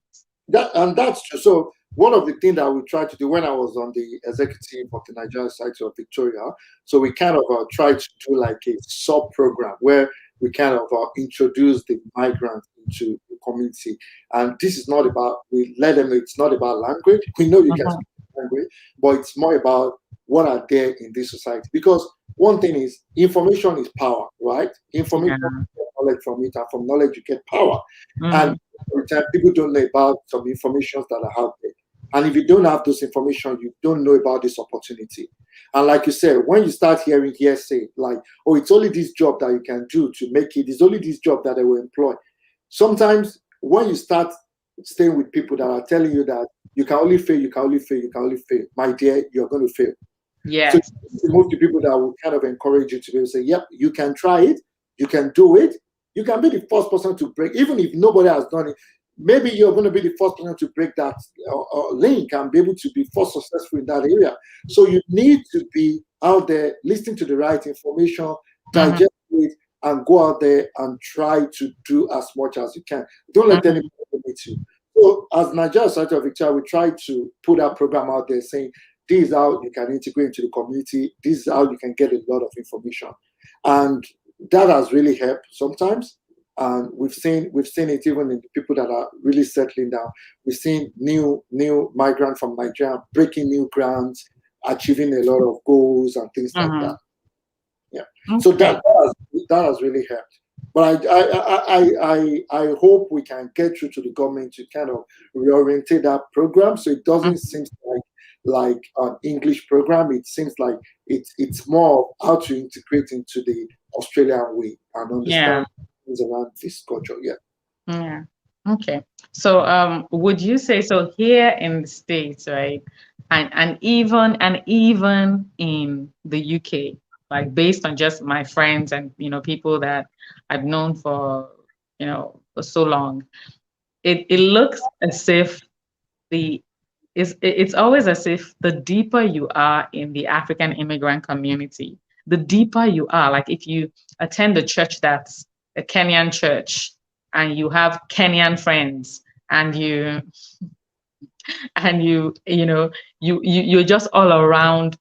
That's true. So one of the things that we tried to do when I was on the executive of the Nigerian Society of Victoria, so we kind of tried to do like a sub-program where we kind of introduce the migrants into the community. And this is not about, we let them know it's not about language. We know you can speak language, but it's more about what are there in this society. Because one thing is, information is power, right? Information, you get knowledge from it, and from knowledge you get power. And every time people don't know about some information that are out there. And if you don't have those information, you don't know about this opportunity. And like you said, when you start hearing hearsay, like, oh, it's only this job that you can do to make it, it's only this job that they will employ. Sometimes when you start staying with people that are telling you that you can only fail, you can only fail, you can only fail, my dear, you're going to fail. Yeah. So you move to people that will kind of encourage you to be able to say, yep, you can try it, you can do it, you can be the first person to break, even if nobody has done it. Maybe you're going to be the first person to break that link and be able to be first successful in that area. So you need to be out there, listening to the right information, digest it, and go out there and try to do as much as you can. Don't let anybody limit you. So as Nigeria Society of Victoria, we try to put our program out there saying, this is how you can integrate into the community. This is how you can get a lot of information. And that has really helped sometimes. And we've seen it even in the people that are really settling down. We've seen new migrant from Nigeria breaking new grounds, achieving a lot of goals and things like that. Yeah. Okay. So that has really helped. But I hope we can get through to the government to kind of reorientate that program so it doesn't seem like an English program. It seems like it's more how to integrate into the Australian way and understand things around this culture. Yeah. Yeah. Okay. So would you say so here in the States, right? And even in the UK, like based on just my friends and people that I've known for for so long, it looks as if it's always as if the deeper you are in the African immigrant community, the deeper you are. Like if you attend a church that's a Kenyan church and you have Kenyan friends and you're just all around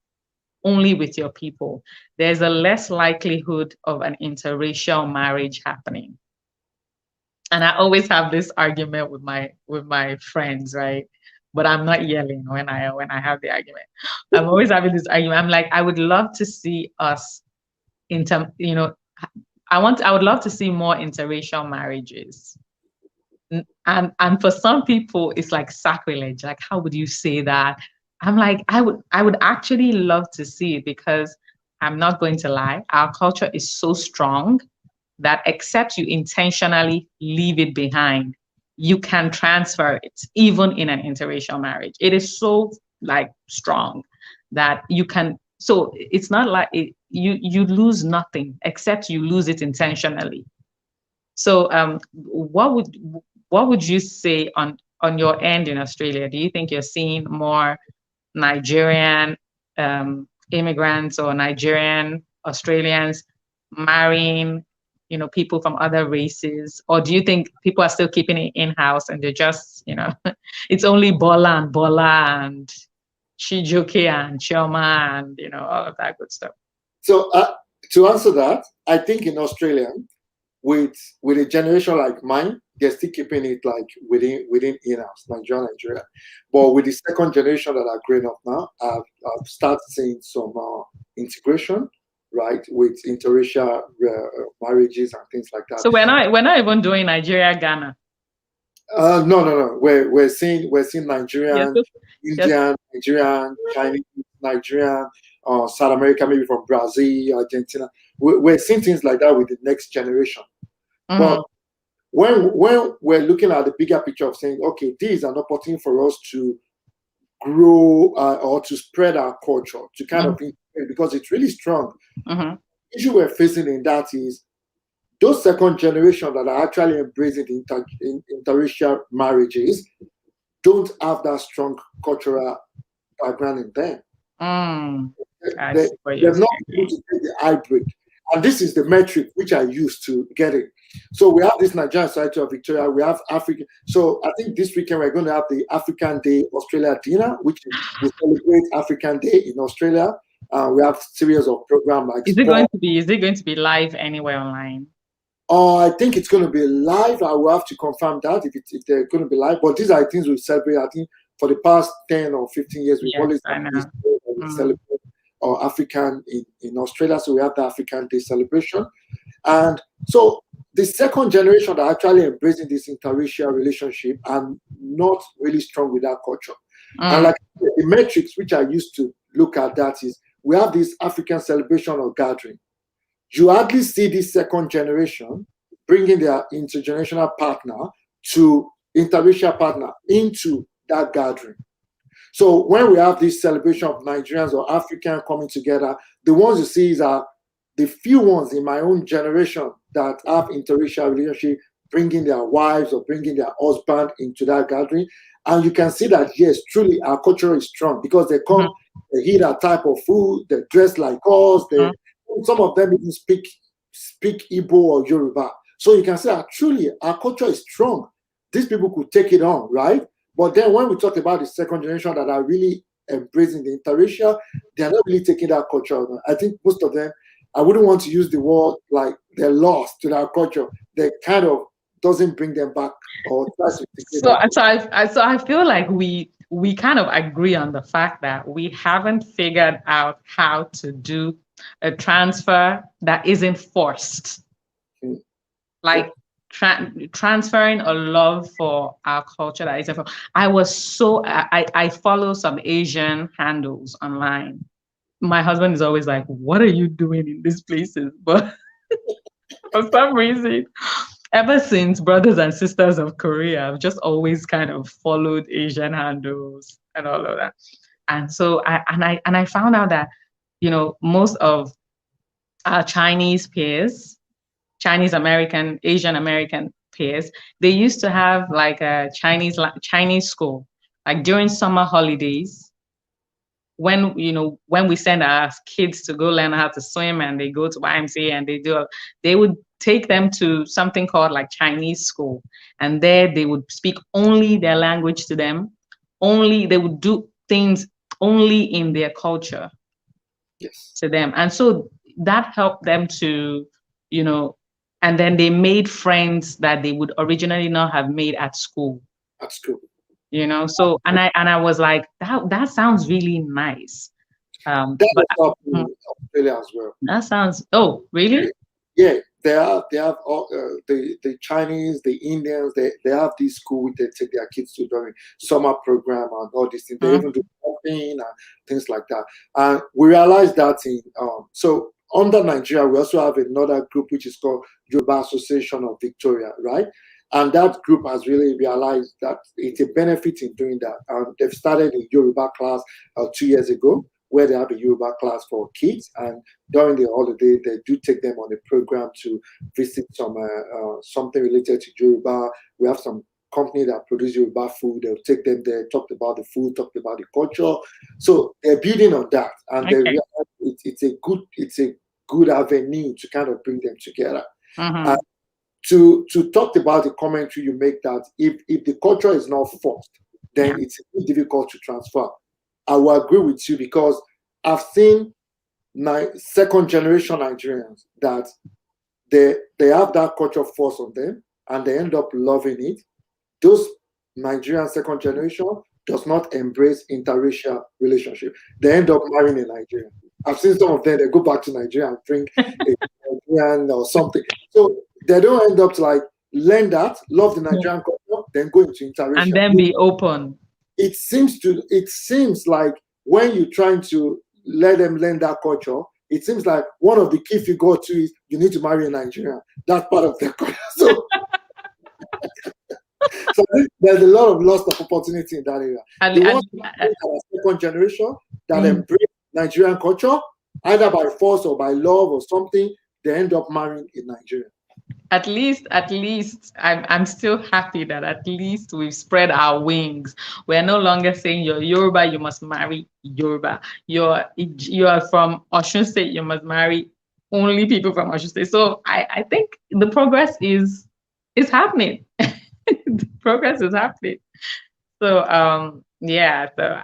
only with your people, there's a less likelihood of an interracial marriage happening. And I always have this argument with my friends, right? But I'm not yelling when I have the argument. I'm always having this argument. I'm like, I would love to see us I would love to see more interracial marriages. And for some people, it's like sacrilege. Like, how would you say that? I'm like, I would actually love to see it because I'm not going to lie. Our culture is so strong that except you intentionally leave it behind, you can transfer it even in an interracial marriage. It is so like strong that you can. So it's not like you lose nothing except you lose it intentionally. So what would you say on your end in Australia? Do you think you're seeing more Nigerian immigrants or Nigerian Australians marrying, people from other races? Or do you think people are still keeping it in-house and they're just, it's only Bola and Chijoke and Chioma and, all of that good stuff? So to answer that, I think in Australia, with a generation like mine, they're still keeping it like within in-house, Nigeria. But with the second generation that are growing up now, I've started seeing some integration, right, with interracial marriages and things like that. So we're not even doing Nigeria, Ghana. No. We're seeing Nigerian, Indian, Nigerian, Chinese, Nigerian, South America, maybe from Brazil, Argentina. We're seeing things like that with the next generation. But when we're looking at the bigger picture of saying, okay, this is an opportunity for us to grow or to spread our culture, to kind of because it's really strong. The issue we're facing in that is those second generation that are actually embracing interracial marriages don't have that strong cultural background in them. They're not able to take the hybrid. And this is the metric which I use to get it. So we have this Nigerian Society of Victoria, we have African. So I think this weekend we're going to have the African Day Australia dinner, which we celebrate African Day in Australia. We have series of programs like Is it going to be live anywhere online? I think it's going to be live. I will have to confirm that if they're going to be live. But these are things we celebrate. I think for the past 10 or 15 years, we've always celebrate African in Australia. So we have the African Day celebration. And so the second generation that are actually embracing this interracial relationship and not really strong with that culture. And like the metrics which I used to look at that is we have this African celebration or gathering. You hardly see this second generation bringing their intergenerational partner to interracial partner into that gathering. So when we have this celebration of Nigerians or Africans coming together, the ones you see are the few ones in my own generation that have interracial relationship, bringing their wives or bringing their husband into that gathering. And you can see that, yes, truly our culture is strong because they come, they eat our type of food, they dress like us, some of them even speak Igbo or Yoruba. So you can say that truly our culture is strong. These people could take it on, right? But then when we talk about the second generation that are really embracing the interracial, they are not really taking that culture on. I think most of them, I wouldn't want to use the word like they're lost to their culture. They kind of doesn't bring them back or try to integrate So, that. so I feel like we kind of agree on the fact that we haven't figured out how to do a transfer that isn't forced. Mm. Like transferring a love for our culture that isn't forced. I follow some Asian handles online. My husband is always like, "What are you doing in these places?" But for some reason, ever since Brothers and Sisters of Korea, I've just always kind of followed Asian handles and all of that. And so I found out that, most of our Chinese peers, Chinese American, Asian American peers, they used to have like a Chinese school, like during summer holidays, when we send our kids to go learn how to swim and they go to YMCA and they would take them to something called like Chinese school, and there they would speak only their language to them. Only they would do things only in their culture Yes, to them, and so that helped them to, you know, and then they made friends that they would originally not have made at school. that's cool. So and I was like, that sounds really nice. That But was up in Australia as well. that sounds, oh, really? Yeah, they have all, the Chinese, the Indians. They have this school they take their kids to during summer program and all these things. They even do shopping and things like that. And we realized that in so under Nigeria, we also have another group which is called Yoruba Association of Victoria, right? And that group has really realized that it's a benefit in doing that. And they've started a Yoruba class 2 years ago, where they have a Yoruba class for kids, and during the holiday they do take them on a program to visit something related to Yoruba. We have some company that produce Yoruba food. They'll take them there, talked about the food, talked about the culture. So they're building on that, and they Okay. realize it's a good avenue to kind of bring them together. And to talk about the commentary you make, that if the culture is not forced, then it's difficult to transfer. I will agree with you, because I've seen second generation Nigerians that they have that culture force on them and they end up loving it. Those Nigerian second generation does not embrace interracial relationship. They end up marrying a Nigerian. I've seen some of them, they go back to Nigeria and bring a Nigerian or something. So they don't end up to like learn that, love the Nigerian culture, then go into interracial. And then be open. It seems like when you're trying to let them learn that culture, it seems like one of the key figures to is you need to marry a Nigerian. That's part of their culture. So, so there's a lot of loss of opportunity in that area. The ones that are second generation that embrace Nigerian culture, either by force or by love or something, they end up marrying a Nigerian. At least, I'm still happy that at least we've spread our wings. We're no longer saying you're Yoruba, you must marry Yoruba. You're from Osun State, you must marry only people from Osun State. So I think the progress is happening. The progress is happening. So so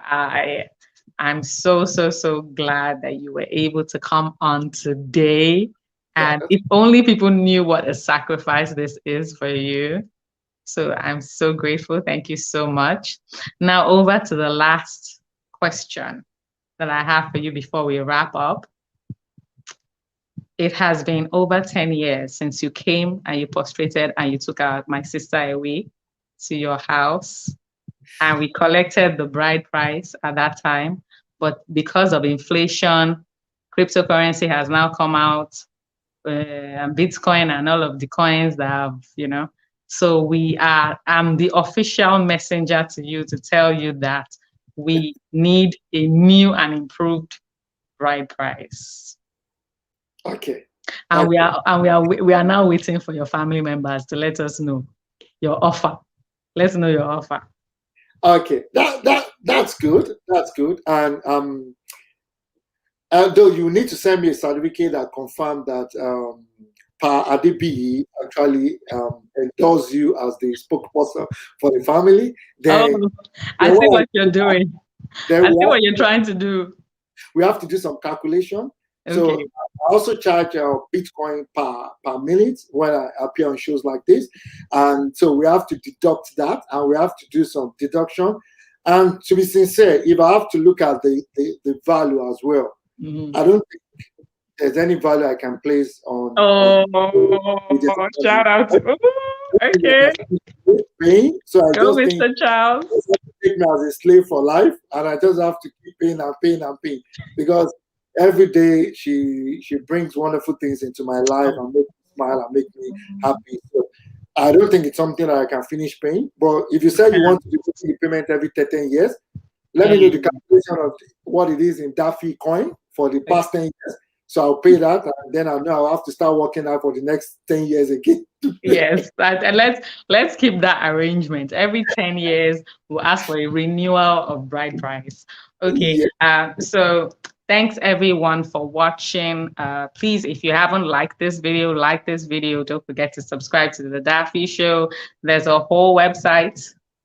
I'm so glad that you were able to come on today. And if only people knew what a sacrifice this is for you. So I'm so grateful. Thank you so much. Now over to the last question that I have for you before we wrap up. It has been over 10 years since you came and you prostrated and you took my sister away to your house. And we collected the bride price at that time. But because of inflation, cryptocurrency has now come out. Bitcoin and all of the coins that have, so I'm the official messenger to you to tell you that we need a new and improved bride price. Okay. And we are now waiting for your family members to let us know your offer. Let's know your offer. Okay, that's good. That's good. And though you need to send me a certificate that confirm that Pa Adebiyi actually endorses you as the spokesperson for the family. Then I see what you're doing. I see what you're trying to do. We have to do some calculation. So Okay. I also charge Bitcoin per minute when I appear on shows like this. And so we have to deduct that and we have to do some deduction. And to be sincere, if I have to look at the value as well, I don't think there's any value I can place on Oh, the shout out to, okay. paying. So I Go, just think Mr. Charles. take me as a slave for life, and I just have to keep paying and paying and paying because every day she brings wonderful things into my life and make me smile and make me happy. So I don't think it's something that I can finish paying. But if you say you want to do the payment every 13 years, let me know the calculation of what it is in Daffy coin for the past 10 years. So I'll pay that, and then I know I'll have to start working out for the next 10 years again. Yes, and let's keep that arrangement. Every 10 years, we'll ask for a renewal of bride price. Okay. Yeah. So thanks everyone for watching. Please, if you haven't liked this video, like this video. Don't forget to subscribe to the Daffy Show. There's a whole website,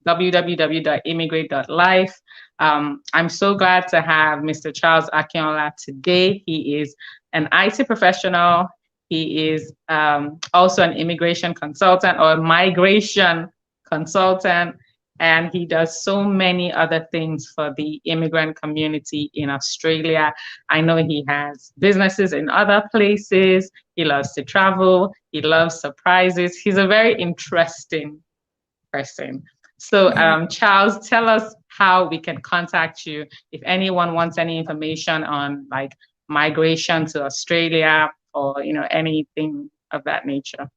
www.immigrate.life. I'm so glad to have Mr. Charles Akinola today. He is an IT professional. He is also an immigration consultant or a migration consultant, and he does so many other things for the immigrant community in Australia. I know he has businesses in other places. He loves to travel. He loves surprises. He's a very interesting person. So, Charles, tell us how we can contact you if anyone wants any information on like migration to Australia or anything of that nature.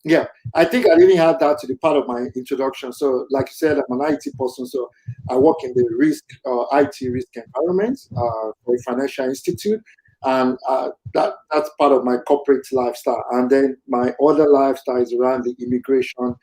Yeah, I think I didn't add that to the part of my introduction. So, like you said, I'm an IT person, so I work in the IT risk environment for a financial institute, and that's part of my corporate lifestyle. And then my other lifestyle is around the immigration,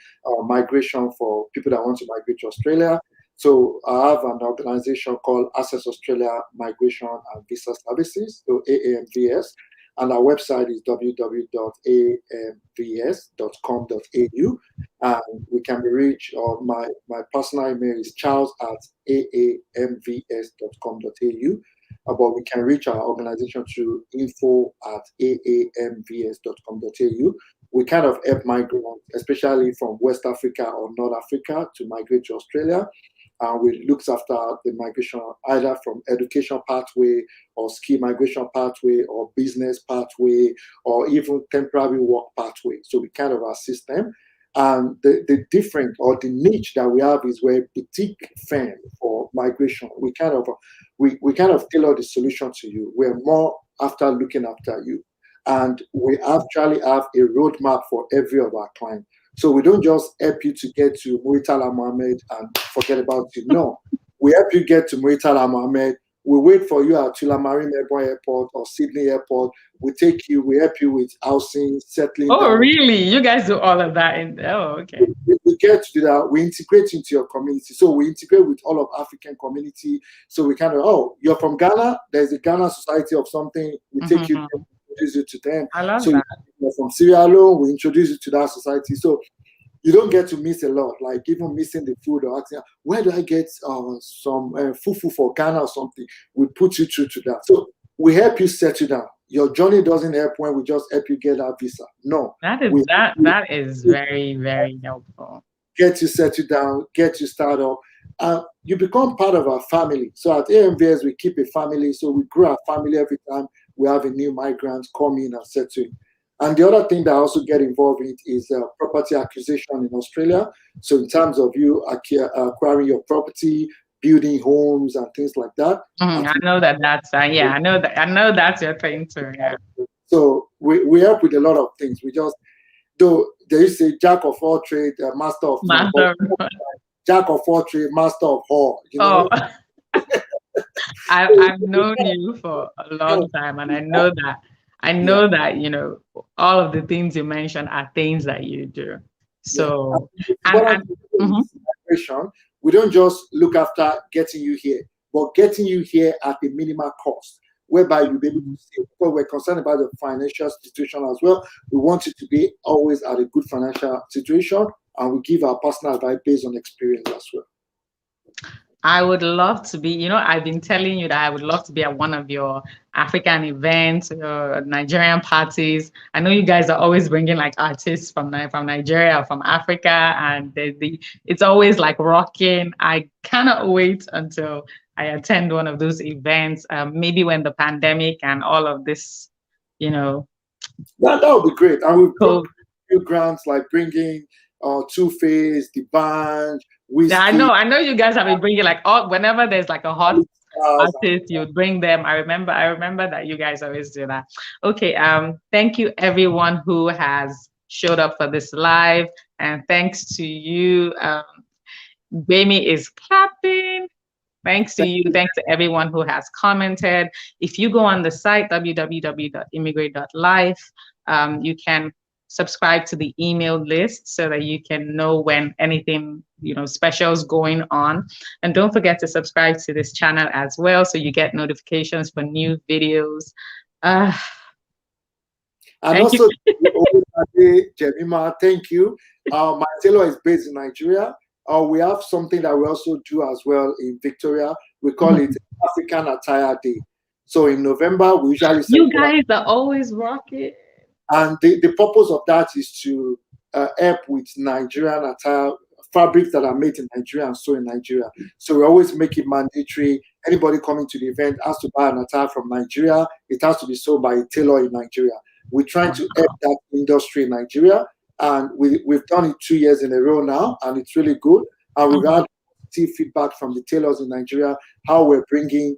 migration for people that want to migrate to Australia. So I have an organization called Access Australia Migration and Visa Services, so AAMVS. And our website is www.amvs.com.au. And we can be reached, or my personal email is charles@aamvs.com.au. But we can reach our organization through info@aamvs.com.au. We kind of help migrants, especially from West Africa or North Africa, to migrate to Australia. We looks after the migration either from education pathway or skill migration pathway or business pathway or even temporary work pathway. So we kind of assist them. And the different or the niche that we have is we're a boutique firm for migration. We kind of tailor the solution to you. We're more after looking after you. And we actually have a roadmap for every of our clients. So we don't just help you to get to Muritala Mohammed and forget about you. No, we help you get to Muritala Mohammed. We wait for you at Tullamarine Airport or Sydney Airport. We take you, we help you with housing, settling Oh, down. really? You guys do all of that? Okay. We get to do that. We integrate into your community. So we integrate with all of African community. So we kind of, you're from Ghana. There's a Ghana Society of something. We take you, introduce you to them. I love so that. You're from Sierra Leone. We introduce you to that society. So you don't get to miss a lot, like even missing the food or asking, where do I get some fufu for Ghana or something? We put you through to that. So we help you settle down. Your journey doesn't help when we just help you get that visa. No. That is very, very helpful. Get you settled down, get you started up. You become part of our family. So at AMVS, we keep a family. So we grow our family every time we have a new migrant come in and settle in. And the other thing that I also get involved in is property acquisition in Australia. So in terms of you acquiring your property, building homes and things like that. I know that's I know that's your thing too. Yeah. So we help with a lot of things. We just, though there is a jack of all trade, master of none. Jack of all trade, master of all. You know? I've known you for a long time, and I know that all of the things you mentioned are things that you do. So, migration, we don't just look after getting you here, but getting you here at a minimal cost, whereby you'll be able to save. Because we're concerned about the financial situation as well. We want you to be always at a good financial situation, and we give our personal advice based on experience as well. I would love to be, I've been telling you that I would love to be at one of your African events or Nigerian parties. I know you guys are always bringing like artists from Nigeria or from Africa, and it's always like rocking. I cannot wait until I attend one of those events. Maybe when the pandemic and all of this, you know, That would be great. And we've so brought new grants like bringing Two-Face, the band, yeah, Whiskey, I know you guys have been bringing like all whenever there's like a hot Stars, artist, you would bring them. I remember that you guys always do that. Okay, thank you everyone who has showed up for this live, and thanks to you. Jamie is clapping. Thanks to thank you. you. Thanks to everyone who has commented. If you go on the site, www.immigrate.life, you can subscribe to the email list so that you can know when anything, special is going on. And don't forget to subscribe to this channel as well so you get notifications for new videos. And Thank you. also, Jemima, thank you. My tailor is based in Nigeria. We have something that we also do as well in Victoria. We call it African Attire Day. So in November, we usually You celebrate. guys are always rocking. And the purpose of that is to help with Nigerian attire, fabrics that are made in Nigeria and sold in Nigeria. So we always make it mandatory. Anybody coming to the event has to buy an attire from Nigeria. It has to be sold by a tailor in Nigeria. We're trying to help that industry in Nigeria. And we've done it 2 years in a row now, and it's really good. And we've had feedback from the tailors in Nigeria, how we're bringing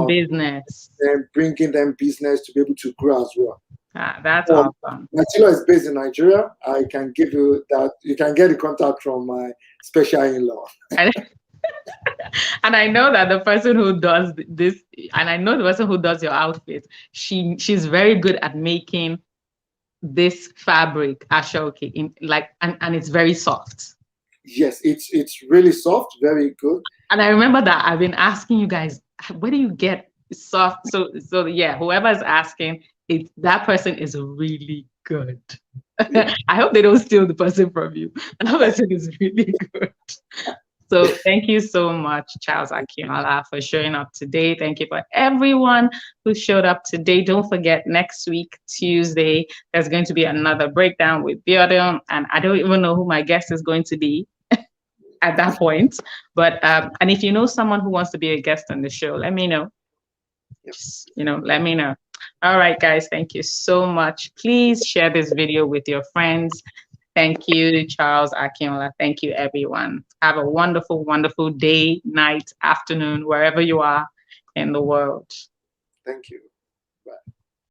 business. bringing them business to be able to grow as well. That's awesome. My tailor is based in Nigeria. I can give you that. You can get the contact from my special in-law. And I know that the person who does this, and I know the person who does your outfit, she's very good at making this fabric ashoke and it's very soft. Yes, it's really soft, very good. And I remember that I've been asking you guys, where do you get soft? So yeah, whoever's asking, that person is really good. Yeah. I hope they don't steal the person from you. That person is really good. So thank you so much, Charles Akinola, for showing up today. Thank you for everyone who showed up today. Don't forget, next week, Tuesday, there's going to be another breakdown with Biodun, and I don't even know who my guest is going to be at that point. But and if you know someone who wants to be a guest on the show, let me know. Just, let me know. All right, guys, thank you so much. Please share this video with your friends. Thank you, Charles Akinola. Thank you, everyone. Have a wonderful, wonderful day, night, afternoon, wherever you are in the world. Thank you.